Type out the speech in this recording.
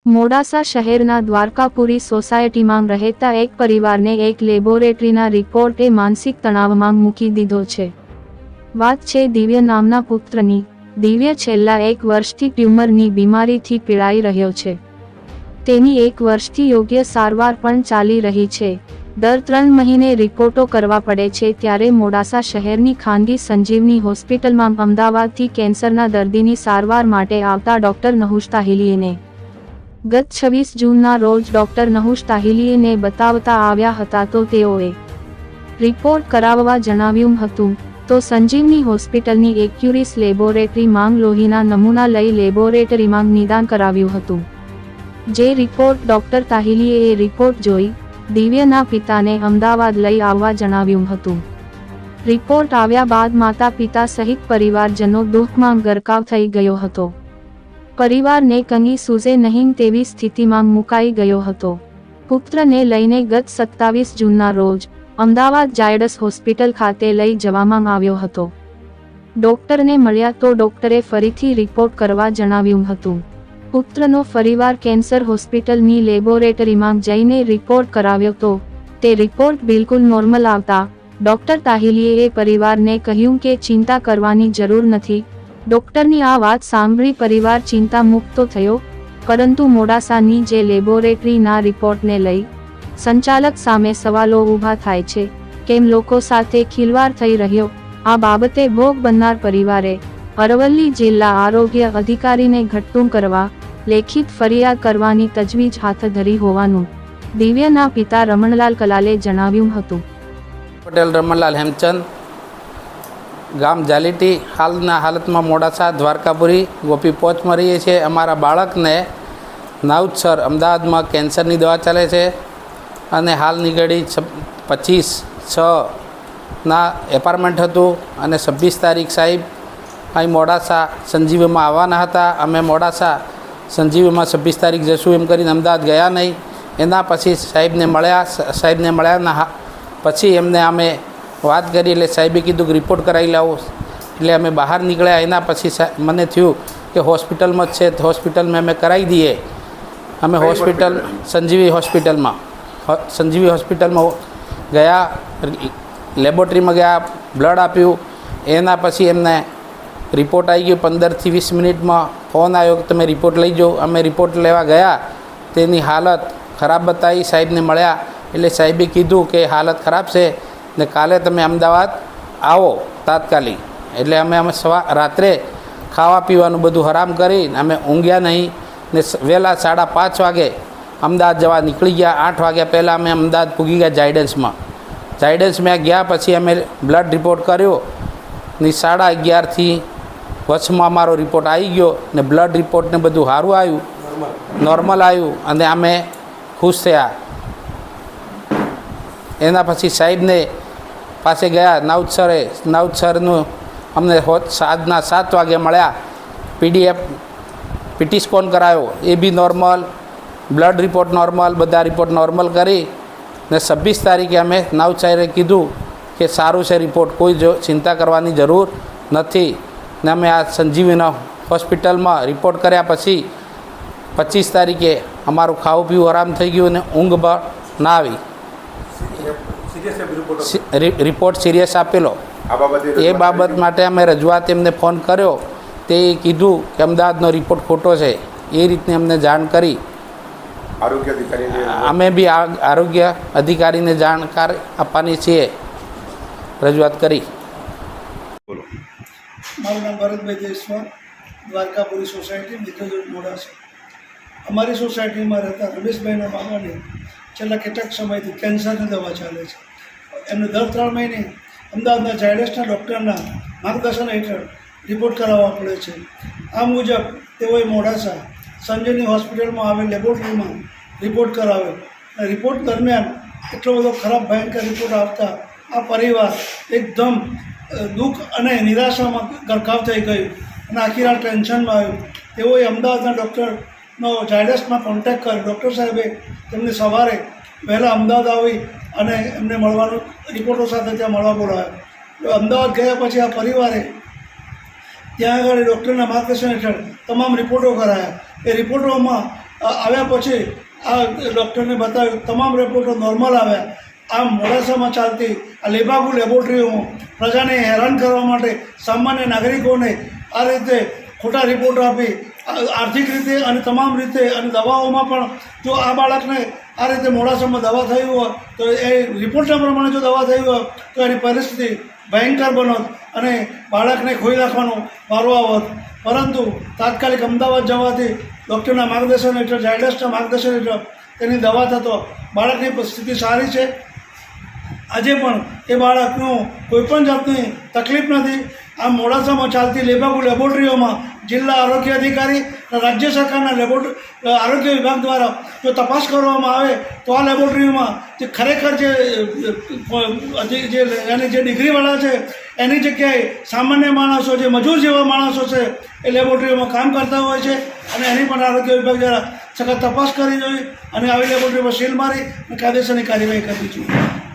મોડાસા શહેરના દ્વારકાપુરી સોસાયટીમાં રહેતા એક પરિવારને એક લેબોરેટરીના રિપોર્ટે માનસિક તણાવમાં મૂકી દીધો છે। વાત છે દિવ્ય નામના પુત્રની। દિવ્ય છેલ્લા 1 વર્ષથી ટ્યુમરની બીમારીથી પીડાઈ રહ્યો છે। તેની 1 વર્ષથી યોગ્ય સારવાર પણ ચાલી રહી છે। દર 3 મહિને રિપોર્ટો કરવા પડે છે ત્યારે મોડાસા શહેરની ખાનગી સંજીવની હોસ્પિટલમાં અમદાવાદથી કેન્સરના દર્દીની સારવાર માટે આવતા ડોક્ટર નહુશ તાહિલીને ગત 26 જૂનના રોજ ડોક્ટર નહુશ તાહિલીને બતાવતા આવ્યા હતા તો તેઓએ રિપોર્ટ કરાવવા જણાવ્યું હતું તો સંજીવની હોસ્પિટલની એક્યુરિસ લેબોરેટરીમાં લોહીના નમૂના લઈ લેબોરેટરીમાં નિદાન કરાવ્યું હતું। જે રિપોર્ટ ડોક્ટર તાહિલીએ રિપોર્ટ જોઈ દિવ્યના પિતાને અમદાવાદ લઈ આવવા જણાવ્યું હતું। રિપોર્ટ આવ્યા બાદ માતા પિતા સહિત પરિવારજનો દુઃખમાં ગરકાવ થઈ ગયો હતો। પરિવારને કંઈ સૂઝે નહીં તેવી સ્થિતિમાં મુકાઈ ગયો હતો। પુત્રને લઈને ગત 27 જૂનના રોજ અમદાવાદ ઝાયડસ હોસ્પિટલ ખાતે લઈ જવામાં આવ્યો હતો। ડોક્ટરને મળ્યા તો ડોક્ટરે ફરીથી રિપોર્ટ કરવા જણાવ્યું હતું। પુત્રનો ફરીવાર કેન્સર હોસ્પિટલની લેબોરેટરીમાં જઈને રિપોર્ટ કરાવ્યો તો તે રિપોર્ટ બિલકુલ નોર્મલ આવતા ડોક્ટર તાહિલીએ પરિવારને કહ્યું કે ચિંતા કરવાની જરૂર નથી। ડોક્ટરની આ વાત સાંભળી પરિવાર ચિંતા મુક્ત થયો, પરંતુ મોડાસાની જે લેબોરેટરીના રિપોર્ટને લઈ સંચાલક સામે સવાલો ઊભા થાય છે। કેમ લોકો સાથે ખિલવાડ થઈ રહ્યો? આ બાબતે ભોગ બનનાર પરિવારે અરવલ્લી જિલ્લા આરોગ્ય અધિકારીને ઘટતું કરવા લેખિત ફરિયાદ કરવાની તજવીજ હાથ ધરી હોવાનું દિવ્યના પિતા રમણલાલ કલાલે જણાવ્યું હતું। પટેલ રમણલાલ હેમચંદ, ગામ જાલીટી, હાલના હાલતમાં મોડાસા દ્વારકાપુરી ગોપી પોચમાં રહીએ છીએ। અમારા બાળકને નાઉદસર અમદાવાદમાં કેન્સરની દવા ચાલે છે અને હાલની ઘડી 25/6ના એપાર્ટમેન્ટ હતું અને 26 તારીખ સાહેબ અહીં મોડાસા સંજીવીમાં આવવાના હતા। અમે મોડાસા સંજીવીમાં 26 તારીખ જશું એમ કરીને અમદાવાદ ગયા નહીં। એના પછી સાહેબને મળ્યા પછી એમને અમે વાત કરી એટલે સાહેબે કીધું કે રિપોર્ટ કરાવી લાવો। એટલે અમે બહાર નીકળ્યા। એના પછી મને થયું કે હોસ્પિટલમાં જ છે તો હોસ્પિટલમાં અમે કરાવી દઈએ। અમે હોસ્પિટલ સંજીવી હોસ્પિટલમાં ગયા, લેબોરેટરીમાં ગયા, બ્લડ આપ્યું। એના પછી એમને રિપોર્ટ આવી ગયો। 15 થી 20 મિનિટમાં ફોન આવ્યો કે તમે રિપોર્ટ લઈ જાઓ। અમે રિપોર્ટ લેવા ગયા, તેની હાલત ખરાબ બતાવી। સાહેબને મળ્યા એટલે સાહેબે કીધું કે હાલત ખરાબ છે ને કાલે તમે અમદાવાદ આવો તાત્કાલિક। એટલે અમે રાત્રે ખાવા પીવાનું બધું હરામ કરીને અમે ઊંઘ્યા નહીં ને વહેલા 5:30 વાગે અમદાવાદ જવા નીકળી ગયા। 8 વાગ્યા પહેલાં અમે અમદાવાદ પૂગી ગયા ઝાયડન્સમાં ગયા। પછી અમે બ્લડ રિપોર્ટ કર્યો ને 11:30થી વચમાં અમારો રિપોર્ટ આવી ગયો ને બ્લડ રિપોર્ટને બધું સારું આવ્યું, નોર્મલ આવ્યું અને અમે ખુશ થયા। એના પછી સાહેબને પાસે ગયા નાઉદસરનું અમને સાંજના 7 વાગે મળ્યા। પીટી સ્કોન કરાયો, એ બી નોર્મલ, બ્લડ રિપોર્ટ નોર્મલ, બધા રિપોર્ટ નોર્મલ કરી ને 26 તારીખે અમે નાઉદસરે કીધું કે સારું છે રિપોર્ટ, કોઈ ચિંતા કરવાની જરૂર નથી। ને અમે આ સંજીવીના હોસ્પિટલમાં રિપોર્ટ કર્યા પછી 25 તારીખે અમારું ખાવું પીવું આરામ થઈ ગયું અને ઊંઘ પણ ના આવી। રિપોર્ટ સિરિયસ આપેલો। એ બાબત માટે અમે રજૂઆત એમને ફોન કર્યો, તે કીધું કે અમદાવાદનો રિપોર્ટ ખોટો છે। એ રીતની અમને જાણ કરી। અમે બી આરોગ્ય અધિકારીને જાણકાર આપવાની છીએ, રજૂઆત કરી। મારું નામ ભરતભાઈ દેશવાલ, દ્વારકાપુરી સોસાયટી, મિત્રજોડ મોડાસા। અમારી સોસાયટીમાં રહેતા રમેશભાઈના બાબાને છેલ્લા કેટલાક સમયથી કેન્સરની દવા ચાલે છે। એમને દર 3 મહિને અમદાવાદના ઝાયડસના ડૉક્ટરના માર્ગદર્શન હેઠળ રિપોર્ટ કરાવવા પડે છે। આ મુજબ તેઓએ મોડાસા સંજીવની હોસ્પિટલમાં આવેલ લેબોરેટરીમાં રિપોર્ટ કરાવ્યો। રિપોર્ટ દરમિયાન એટલો બધો ખરાબ ભયંકર રિપોર્ટ આવતા આ પરિવાર એકદમ દુઃખ અને નિરાશામાં ગરકાવ થઈ ગયું અને આખી રાત ટેન્શનમાં આવ્યું। તેઓએ અમદાવાદના ડૉક્ટરનો ઝાયડસમાં કોન્ટેક્ટ કર્યો। ડૉક્ટર સાહેબે તેમને સવારે વહેલા અમદાવાદ આવી અને એમને મળવાનું રિપોર્ટો સાથે ત્યાં મળવા બોલાવ્યા। અમદાવાદ ગયા પછી આ પરિવારે ત્યાં આગળ ડૉક્ટરના માર્ગદર્શન હેઠળ તમામ રિપોર્ટો કરાયા। એ રિપોર્ટોમાં આવ્યા પછી આ ડૉક્ટરને બતાવ્યું, તમામ રિપોર્ટો નોર્મલ આવ્યા. આ મોડાસામાં ચાલતી આ લેબાગુ લેબોરેટરીઓમાં પ્રજાને હેરાન કરવા માટે, સામાન્ય નાગરિકોને આ રીતે ખોટા રિપોર્ટ આપી આર્થિક રીતે અને તમામ રીતે અને દવાઓમાં પણ જો આ બાળકને આ રીતે મોડાસામાં દવા થઈ હોય તો એ રિપોર્ટના પ્રમાણે જો દવા થઈ હોય તો એની પરિસ્થિતિ ભયંકર બનોત અને બાળકને ખોઈ નાખવાનો વારો આવત. પરંતુ તાત્કાલિક અમદાવાદ જવાથી ડૉક્ટરના માર્ગદર્શન હેઠળ, ઝાયડસના માર્ગદર્શન હેઠળ તેની દવા થતો બાળકની સ્થિતિ સારી છે. આજે પણ એ બાળકનું કોઈપણ જાતની તકલીફ નથી. આ મોડાસામાં ચાલતી લેબાગુ લેબોરેટરીઓમાં જિલ્લા આરોગ્ય અધિકારી અને રાજ્ય સરકારના આરોગ્ય વિભાગ દ્વારા જો તપાસ કરવામાં આવે તો આ લેબોરેટરીમાં જે ખરેખર એની જે ડિગ્રીવાળા છે એની જગ્યાએ સામાન્ય માણસો, જે મજૂર જેવા માણસો છે એ લેબોરેટરીઓમાં કામ કરતા હોય છે અને એની પણ આરોગ્ય વિભાગ દ્વારા સખત તપાસ કરવી જોઈએ અને આવી લેબોરેટરીમાં સીલ મારી અને કાયદેસરની કાર્યવાહી કરવી જોઈએ.